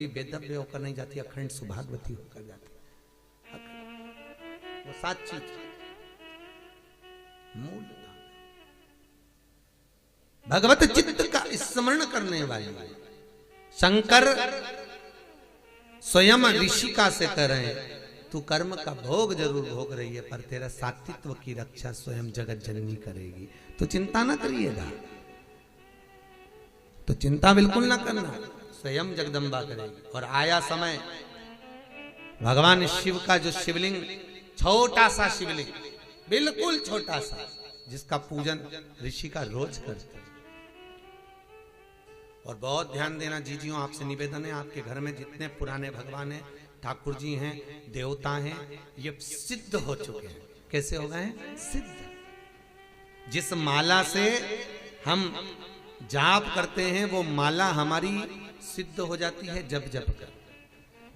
वेदव्य होकर नहीं जाती, अखंड सुभागवती होकर जाती। वो 7 चीज मूल भगवत चित्त का स्मरण करने वाली शंकर स्वयं ऋषिका से कह रहे हैं, तू कर्म का भोग जरूर भोग रही है पर तेरा सात्वित्व की रक्षा स्वयं जगत जननी करेगी, तो चिंता ना करिएगा, तो चिंता बिल्कुल ना करना, स्वयं जगदम्बा करेगी। और आया समय भगवान शिव का जो शिवलिंग, छोटा सा शिवलिंग, बिल्कुल छोटा सा, जिसका पूजन ऋषि का रोज करते। और बहुत ध्यान देना जीजियों, आपसे निवेदन है, आपके घर में जितने पुराने भगवान हैं, ठाकुर जी हैं, देवता हैं, ये सिद्ध हो चुके हैं। कैसे हो गए हैं? सिद्ध। जिस माला से हम जाप करते हैं वो माला हमारी सिद्ध हो जाती है जब जब कर।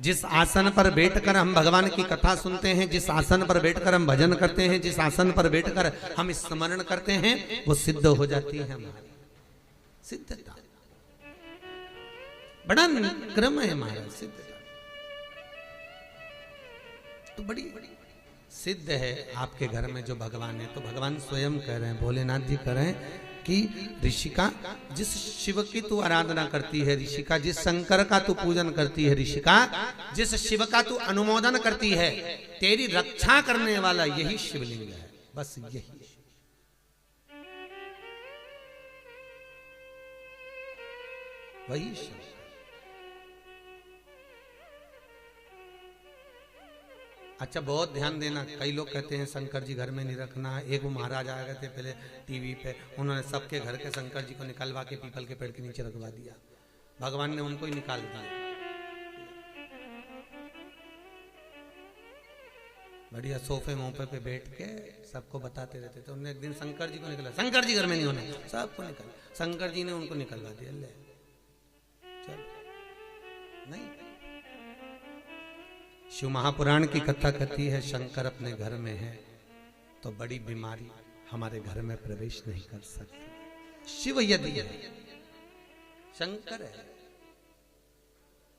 जिस आसन पर बैठकर हम भगवान की कथा सुनते हैं, जिस आसन पर बैठकर हम भजन करते हैं, जिस आसन पर बैठकर हम स्मरण करते हैं, वो सिद्ध हो जाती है हमारी सिद्धता। बड़ा क्रम है हमारा सिद्धता, तो बड़ी सिद्ध है आपके घर में जो भगवान है। तो भगवान स्वयं कह रहे हैं, भोलेनाथ जी कह रहे हैं कि ऋषिका, जिस शिव की तू आराधना करती है, ऋषिका जिस शंकर का तू पूजन करती है, ऋषिका जिस शिव का तू अनुमोदन करती है, तेरी रक्षा करने वाला यही शिवलिंग है, बस यही। वही शिव। अच्छा, बहुत ध्यान देना, कई लोग कहते हैं शंकर जी घर में नहीं रखना। एक वो महाराज आ गए थे पहले टीवी पे, उन्होंने सबके घर के शंकर जी को निकलवा के पीपल के पेड़ के नीचे रखवा दिया, भगवान ने उनको ही निकाल दिया। बढ़िया सोफे मोफे पे बैठ के सबको बताते रहते थे। उन्होंने एक दिन शंकर जी को निकला, शंकर जी घर में नहीं होना, सबको निकल, शंकर जी ने उनको निकलवा दिया। ले चल, नहीं, शिव महापुराण की कथा कहती है शंकर अपने घर में है तो बड़ी बीमारी हमारे घर में प्रवेश नहीं कर सकती। शिव यदि है, शंकर है।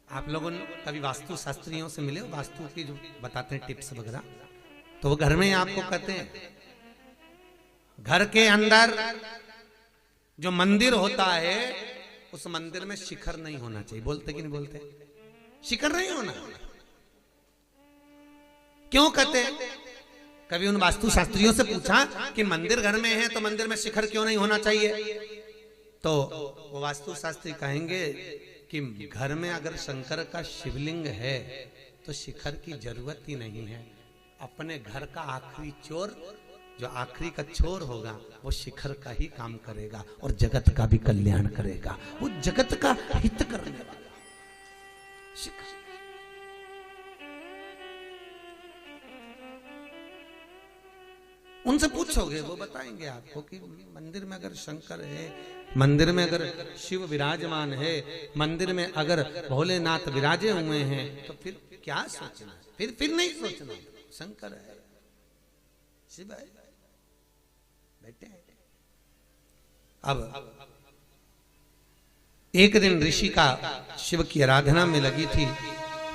आप लोगों ने कभी वास्तु शास्त्रियों से मिले, वास्तु की जो बताते हैं टिप्स वगैरह, तो वो घर में आपको कहते हैं घर के अंदर जो मंदिर होता है उस मंदिर में शिखर नहीं होना चाहिए। बोलते कि नहीं बोलते? शिखर नहीं होना। क्यों कहते? कभी उन वास्तु शास्त्रियों से पूछा कि मंदिर घर में है तो मंदिर में शिखर क्यों नहीं होना चाहिए? तो वो वास्तु शास्त्री कहेंगे कि घर में अगर शंकर का शिवलिंग है तो शिखर की जरूरत ही नहीं है। अपने घर का आखिरी चोर, जो आखिरी का चोर होगा, वो शिखर का ही काम करेगा और जगत का भी कल्याण करेगा। वो जगत का हित करने वाला शिखर। उनसे पूछोगे वो बताएंगे आपको कि मंदिर में अगर शंकर है, मंदिर में अगर शिव विराजमान है, मंदिर में अगर भोलेनाथ विराजे हुए हैं, तो फिर क्या सोचना? फिर नहीं सोचना, शंकर है, शिव है, बैठे हैं। अब एक दिन ऋषि का शिव की आराधना में लगी थी,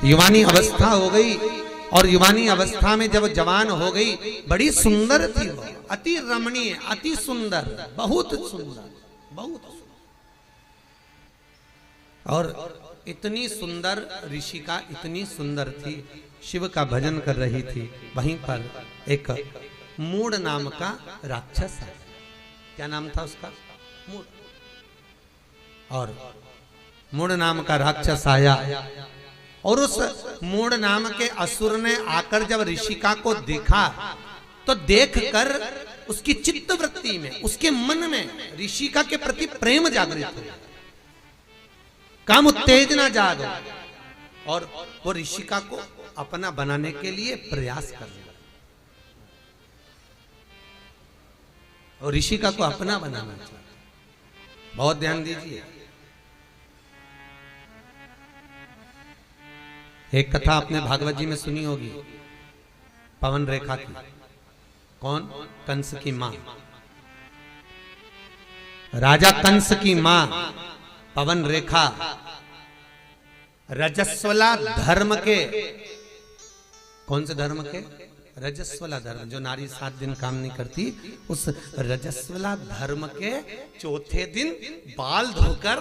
युवानी अवस्था हो गई, और युवानी अवस्था में जब जवान हो गई, बड़ी सुंदर थी वो, अति रमणीय, अति सुंदर, बहुत सुंदर, बहुत सुंदर। और इतनी सुंदर ऋषिका, इतनी सुंदर थी, शिव का भजन कर रही थी। वहीं पर एक मूड नाम का राक्षस है। क्या नाम था उसका? मूड। और मूड नाम का राक्षस आया और उस मूड नाम के असुर ने आकर जब ऋषिका को देखा तो देखकर उसकी चित्त वृत्ति में, उसके मन में ऋषिका के प्रति प्रेम जागृत हो, काम उत्तेजना जाग, और वो ऋषिका को अपना बनाने के लिए प्रयास कर रहा, और ऋषिका को अपना बनाना चाहिए। बहुत ध्यान दीजिए, एक कथा आपने भागवत जी में सुनी होगी, पवन रेखा की। कौन? कंस की मां, राजा कंस की मां पवन रेखा रजस्वला धर्म के, कौन से धर्म के? रजस्वला धर्म, जो नारी 7 दिन काम नहीं करती, उस रजस्वला धर्म के चौथे दिन बाल धोकर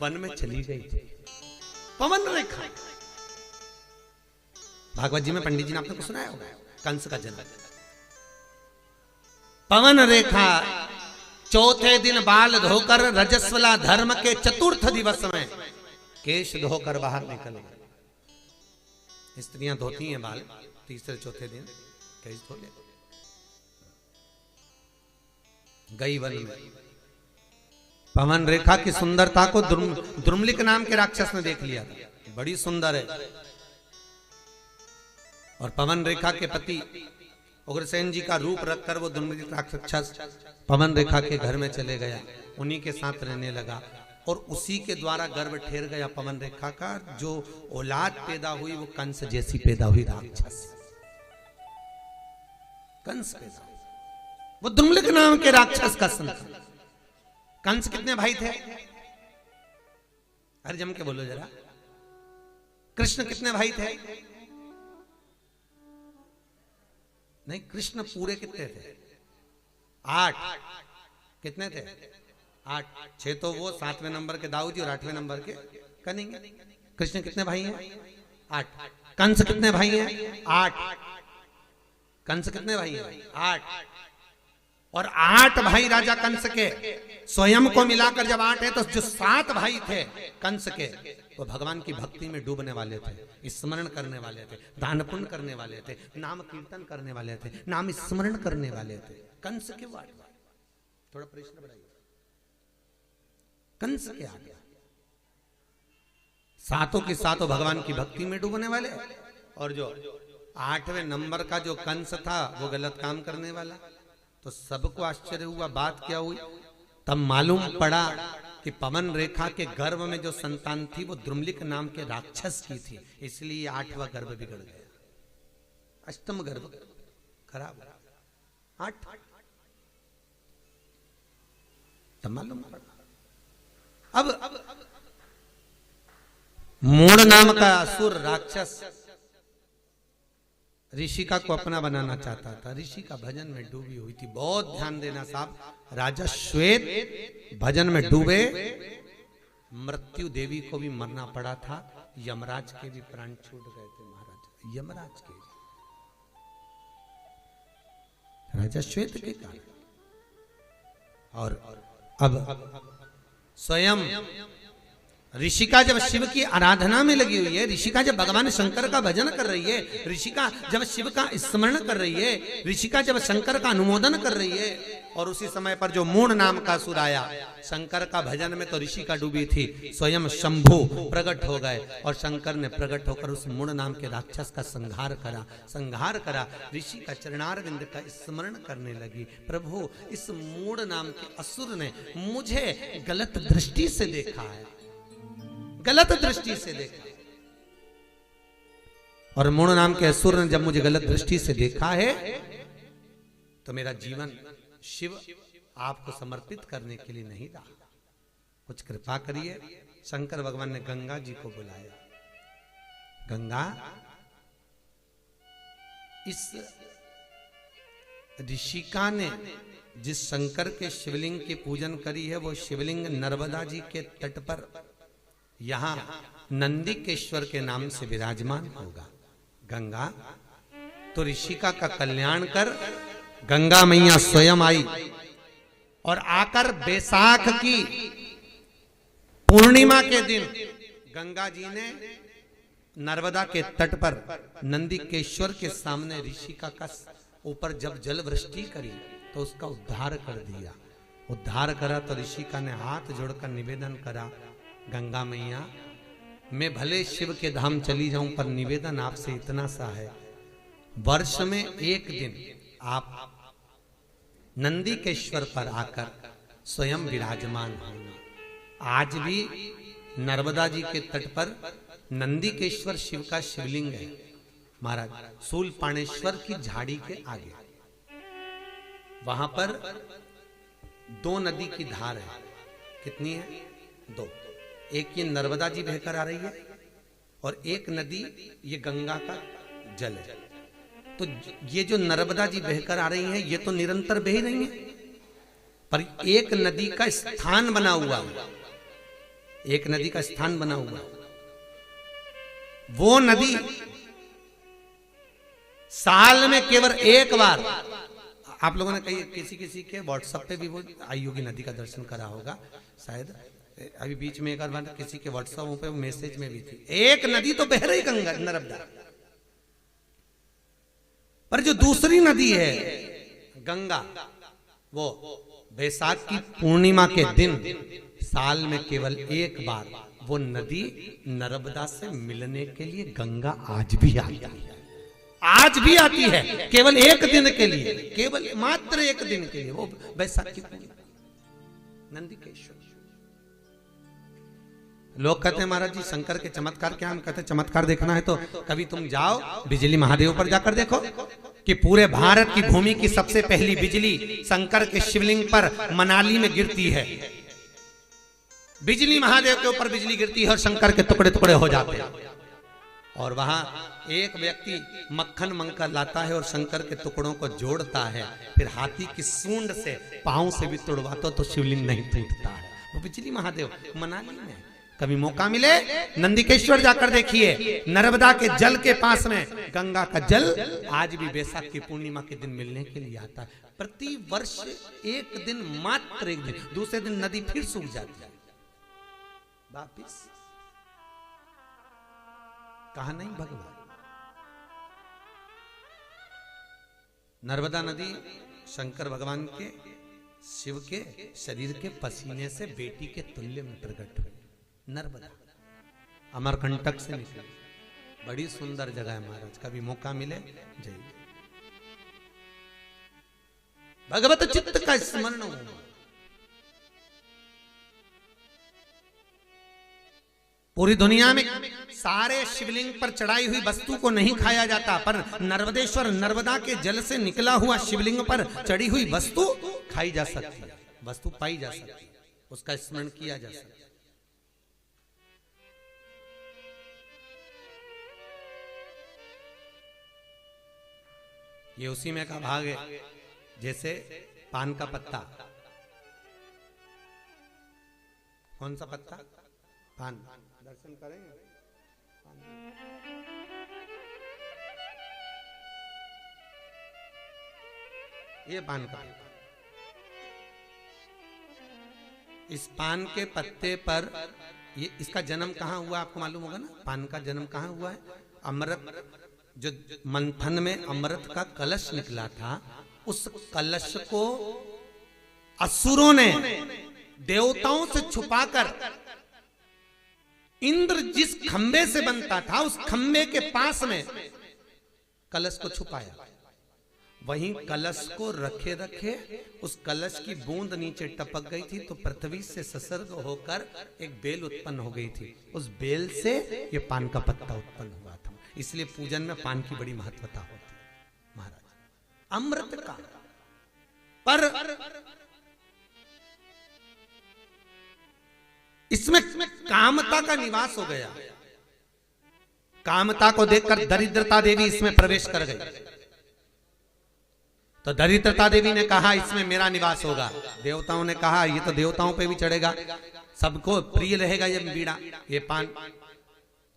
वन में चली गई थी। पवन रेखा, भागवत जी में पंडित जी ने आपने को सुनाया होगा, कंस का जन्म। पवन रेखा चौथे दिन बाल धोकर रजस्वला धर्म के चतुर्थ दिवस में केश धोकर बाहर निकल गए। स्त्रियां धोती हैं बाल तीसरे चौथे दिन, केश धो ले गई वन में। पवन रेखा की सुंदरता को द्रुमलिक नाम के राक्षस ने देख लिया था, बड़ी सुंदर है। और पवन रेखा के पति उग्रसेन जी का रूप रखकर वो द्रुमलिक राक्षस पवन रेखा के घर में चले गया, उन्हीं के साथ रहने लगा और उसी के द्वारा गर्भ ठेर गया पवन रेखा का। जो औलाद पैदा हुई वो कंस जैसी पैदा हुई, राक्षस कंस पैदा, वो द्रुमलिक नाम के राक्षस का संतान। कंस कितने भाई थे? अरे जम के बोलो जरा। कृष्ण कितने भाई थे? नहीं, कृष्ण पूरे कितने थे? 8। कितने थे? 8। 6 तो वो, 7वें नंबर के दाऊद जी और 8वें नंबर के कनिंग। कृष्ण कितने भाई हैं? 8। कंस कितने भाई हैं? 8। कंस कितने भाई हैं? 8। और 8 भाई राजा कंस के स्वयं को मिलाकर जब 8 है, तो जो 7 भाई थे कंस के, वो भगवान की भक्ति में डूबने वाले थे, स्मरण करने वाले थे, दान पुण्य करने वाले थे, नाम कीर्तन करने वाले थे, नाम स्मरण करने वाले थे। कंस के 8 भाई, थोड़ा प्रश्न बढ़ाइए, कंस के 8 सातों के सातों भगवान की भक्ति में डूबने वाले। और जो 8वें नंबर का जो कंस था वो गलत काम करने वाला। तो सबको आश्चर्य हुआ, बात क्या हुई? तब मालूम पड़ा कि पवन रेखा के गर्भ में जो संतान थी वो द्रुमलिक नाम के राक्षस की थी, इसलिए 8वां गर्भ बिगड़ गया, अष्टम गर्भ खराब। 8 तब मालूम पड़ा। अब मूढ़ नाम का असुर राक्षस ऋषिका को अपना बनाना चाहता था, ऋषि का भजन में डूबी हुई थी। बहुत ध्यान देना साहब, राजा श्वेत भजन में डूबे, मृत्यु देवी को भी मरना पड़ा था, यमराज के भी प्राण छूट गए थे महाराज, यमराज के, राजा श्वेत के कारण। और अब स्वयं ऋषिका जब शिव की आराधना में लगी हुई है, ऋषिका जब भगवान शंकर का भजन कर रही है, ऋषिका जब शिव का स्मरण कर रही है, ऋषिका जब शंकर का अनुमोदन कर रही है, और उसी समय पर जो मूढ़ नाम का असुर आया, शंकर का भजन में तो ऋषिका डूबी थी, स्वयं शंभु प्रकट हो गए और शंकर ने प्रकट होकर उस मूढ़ नाम के राक्षस का संहार करा। ऋषि का चरणारविंद का स्मरण करने लगी, प्रभु इस मूढ़ नाम के असुर ने मुझे गलत दृष्टि से देखा है, गलत दृष्टि से देखा। और मूढ़ नाम के असुर ने जब मुझे गलत दृष्टि से देखा है, तो मेरा जीवन शिव आपको समर्पित करने के लिए नहीं रहा, कुछ कृपा करिए। शंकर भगवान ने गंगा जी को बुलाया। गंगा, इस ऋषिका ने जिस शंकर के शिवलिंग की पूजन करी है, वो शिवलिंग नर्मदा जी के तट पर यहां नंदिकेश्वर के नाम से विराजमान होगा। गंगा, तो ऋषिका का कल्याण कर। गंगा मैया स्वयं आई और आकर बैसाख की पूर्णिमा के दिन गंगा जी ने नर्मदा के तट पर नंदिकेश्वर के सामने ऋषिका का ऊपर जब जल वृष्टि करी तो उसका उद्धार कर दिया। उद्धार करा तो ऋषिका ने हाथ जोड़कर निवेदन करा, गंगा मैया मैं भले शिव के धाम चली जाऊं, पर निवेदन आपसे इतना सा है, वर्ष में एक दिन आप नंदिकेश्वर पर आकर स्वयं विराजमान होना। आज भी नर्मदा जी के तट पर नंदिकेश्वर शिव का शिवलिंग है महाराज, शूलपाणेश्वर की झाड़ी के आगे। वहां पर 2 नदी की धार है। कितनी है? 2। एक ये नर्मदा जी बहकर आ रही है और एक नदी ये गंगा का जल है। तो ये जो नर्मदा जी बहकर आ रही हैं ये तो निरंतर बह रही हैं, पर एक नदी का स्थान बना हुआ है, एक नदी का स्थान बना हुआ है। वो नदी साल में केवल एक बार, आप लोगों ने कहीं किसी किसी के व्हाट्सएप पे भी वो आई होगी, नदी का दर्शन करा होगा शायद, अभी बीच में एक बार किसी के व्हाट्सएप पे मैसेज में भी थी। एक नदी तो बह रही गंगा नर्मदा, पर जो दूसरी नदी है गंगा, वो बैसाख की पूर्णिमा के दिन साल में केवल एक बार वो नदी नर्मदा से मिलने के लिए गंगा आज भी आती है, आज भी आती है, केवल एक दिन के लिए, केवल मात्र एक दिन के लिए, वो बैसाख की पूर्णिमा नंदिकेश्वर। लोग कहते हैं महाराज जी शंकर के चमत्कार क्या? हम कहते हैं चमत्कार देखना है तो कभी तुम जाओ बिजली महादेव पर जाकर देखो कि पूरे भारत की भूमि की सबसे पहली बिजली शंकर के शिवलिंग पर मनाली में गिरती है। बिजली महादेव के ऊपर बिजली गिरती है और शंकर के टुकड़े टुकड़े हो जाते हैं, और वहां एक व्यक्ति मक्खन मंकर लाता है और शंकर के टुकड़ों को जोड़ता है, फिर हाथी की सूंड से पांव से भी तोड़वाता तो शिवलिंग नहीं टूटता है। वो बिजली महादेव मनाली में। कभी मौका मिले नंदिकेश्वर जाकर देखिए, नर्मदा के जल के पास में गंगा का जल आज भी बैसाख की पूर्णिमा के दिन मिलने के लिए आता है। प्रति वर्ष एक दिन, मात्र एक दिन, दूसरे दिन नदी फिर सूख जाती है वापिस। कहा नहीं भगवान? नर्मदा नदी शंकर भगवान के, शिव के शरीर के पसीने से बेटी के तुल्य में प्रकट हुई। नर्मदा अमरकंटक से निकली, बड़ी सुंदर जगह है महाराज, कभी मौका मिले जाइए। भगवत चित्त का स्मरण हो। पूरी दुनिया में सारे शिवलिंग पर चढ़ाई हुई वस्तु को नहीं खाया जाता, पर नर्मदेश्वर नर्मदा के जल से निकला हुआ शिवलिंग पर चढ़ी हुई वस्तु खाई जा सकती है, वस्तु पाई जा सकती है, उसका स्मरण किया जा सकता है। ये उसी में का भाग है, जैसे पान का पत्ता। कौन सा पत्ता? पान। दर्शन करेंगे ये पान का पत्ता। इस पान के पत्ते पर ये, इसका जन्म कहाँ हुआ आपको मालूम होगा ना? पान का जन्म कहाँ हुआ है? अमृत, जो मंथन में अमृत का कलश निकला था, उस कलश को असुरों ने देवताओं से छुपाकर इंद्र जिस खंबे से बनता था उस खंबे के पास में कलश को छुपाया। वहीं कलश को रखे रखे उस कलश की बूंद नीचे टपक गई थी, तो पृथ्वी से संसर्ग होकर एक बेल उत्पन्न हो गई थी। उस बेल से ये पान का पत्ता उत्पन्न हुआ था। इसलिए पूजन में पान की बड़ी महत्वता होती है महाराज। अमृत का पर इसमें कामता का निवास हो गया। कामता को देखकर दरिद्रता देवी इसमें प्रवेश कर गई। तो दरिद्रता देवी ने कहा इसमें मेरा निवास होगा। देवताओं ने कहा ये तो देवताओं पे भी चढ़ेगा, सबको प्रिय रहेगा ये बीड़ा, ये पान।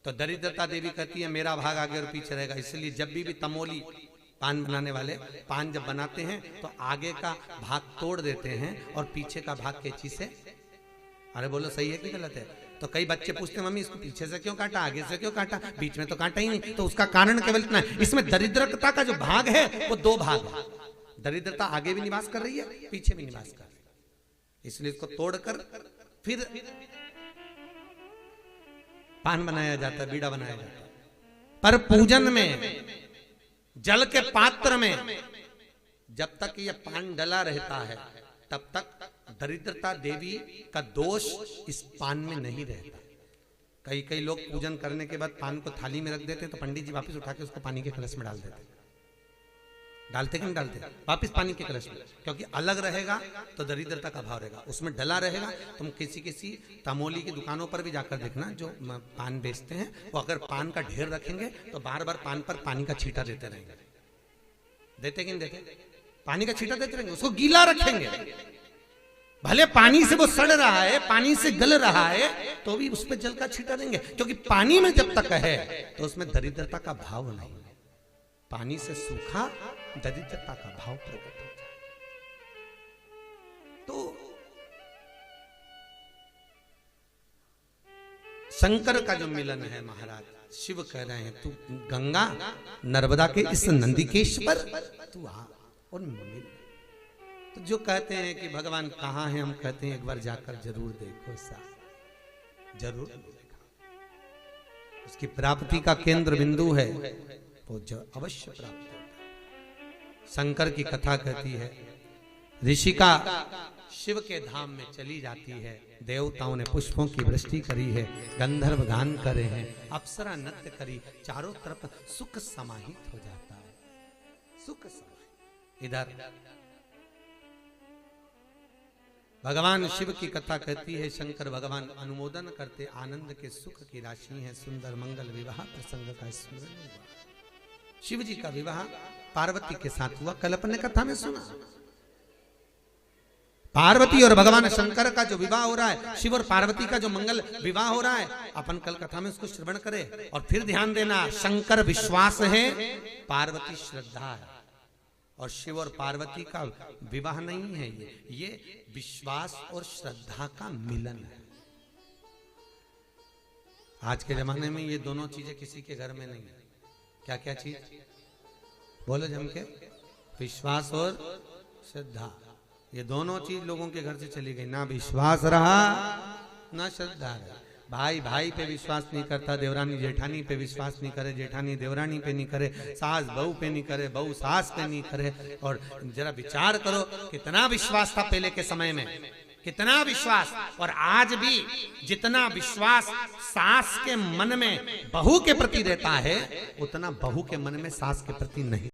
तो दरिद्रता देवी कहती है मेरा भाग आगे और पीछे रहेगा। इसलिए जब भी तमोली पान बनाने वाले पान जब बनाते हैं तो आगे का भाग तोड़ देते हैं और पीछे का भाग कैंची से, अरे बोलो सही है कि गलत है? तो कई बच्चे पूछते हैं मम्मी इसको पीछे से क्यों काटा, आगे से क्यों काटा, बीच में तो काटा ही नहीं। तो उसका कारण केवल इतना है, इसमें दरिद्रता का जो भाग है वो दो भाग है। दरिद्रता आगे भी निवास कर रही है, पीछे भी निवास कर रही है। इसलिए इसको तोड़कर फिर पान बनाया जाता है, बीड़ा बनाया जाता है। पर पूजन में जल के पात्र में जब तक ये पान डला रहता है तब तक दरिद्रता देवी का दोष इस पान में नहीं रहता। कई कई लोग पूजन करने के बाद पान को थाली में रख देते तो पंडित जी वापस उठा के उसको पानी के कलश में डाल देते। डालते कि नहीं डालते? वापिस पानी के कलश में, क्योंकि अलग रहेगा तो दरिद्रता का भाव रहेगा, उसमें डला रहेगा। तुम किसी तमोली की दुकानों पर भी जाकर देखना, जो पान बेचते हैं, वो अगर पान का ढेर रखेंगे तो बार बार पान पर पानी का छींटा देते रहेंगे। देते कि नहीं देते? पानी का छींटा देते रहेंगे, उसको गीला रखेंगे। भले पानी से वो सड़ रहा है, पानी से गल रहा है, तो भी उस पर जल का छींटा देंगे, क्योंकि पानी में जब तक है तो उसमें दरिद्रता का भाव नहीं। पानी से सूखा दरिद्रता का भाव प्रकट हो जाए। तो शंकर का जो मिलन है महाराज, शिव कह रहे हैं तू गंगा नर्मदा के इस नंदिकेश पर तू आ और मिल। तो जो कहते हैं कि भगवान कहाँ है, हम कहते हैं एक बार जाकर जरूर देखो साहब, जरूर देखा। उसकी प्राप्ति का केंद्र बिंदु है, वो जो अवश्य प्राप्त होता है। शंकर की कथा कहती है, ऋषिका शिव के धाम में चली जाती है, देवताओं ने पुष्पों की वृष्टि करी है, गंधर्व गान करे हैं, अप्सरा नृत्य करी, चारों तरफ सुख समाहित हो जाता है, सुख समाहित। इधर भगवान शिव की कथा कहती है, शंकर भगवान अनुमोदन करते, आनंद के सुख की राशि है, सुंदर मंगल विवाह प्रसंग का स्मरण हुआ। शिव जी का विवाह पार्वती के साथ हुआ, कल अपने कथा में सुना। पार्वती और भगवान शंकर का जो विवाह हो रहा है, शिव और पार्वती का जो मंगल विवाह हो रहा है, अपन कल कथा में उसको श्रवण करें। और फिर ध्यान देना, शंकर विश्वास है, पार्वती श्रद्धा है, और शिव और पार्वती का विवाह नहीं है, ये विश्वास और श्रद्धा का मिलन है। आज के जमाने में ये दोनों चीजें किसी के घर में नहीं है। क्या क्या चीज बोलो जम के? विश्वास और श्रद्धा, ये दोनों चीज लोगों के घर से चली गई। ना विश्वास रहा ना श्रद्धा रहा। भाई भाई पे विश्वास नहीं करता, देवरानी जेठानी पे विश्वास नहीं करे, जेठानी देवरानी पे नहीं करे, सास बहू पे नहीं करे, बहू सास पे नहीं करे। और जरा विचार करो, कितना विश्वास था पहले के समय में, कितना विश्वास। और आज भी जितना विश्वास सास के मन में बहू के प्रति रहता है, उतना बहू के मन में सास के प्रति नहीं।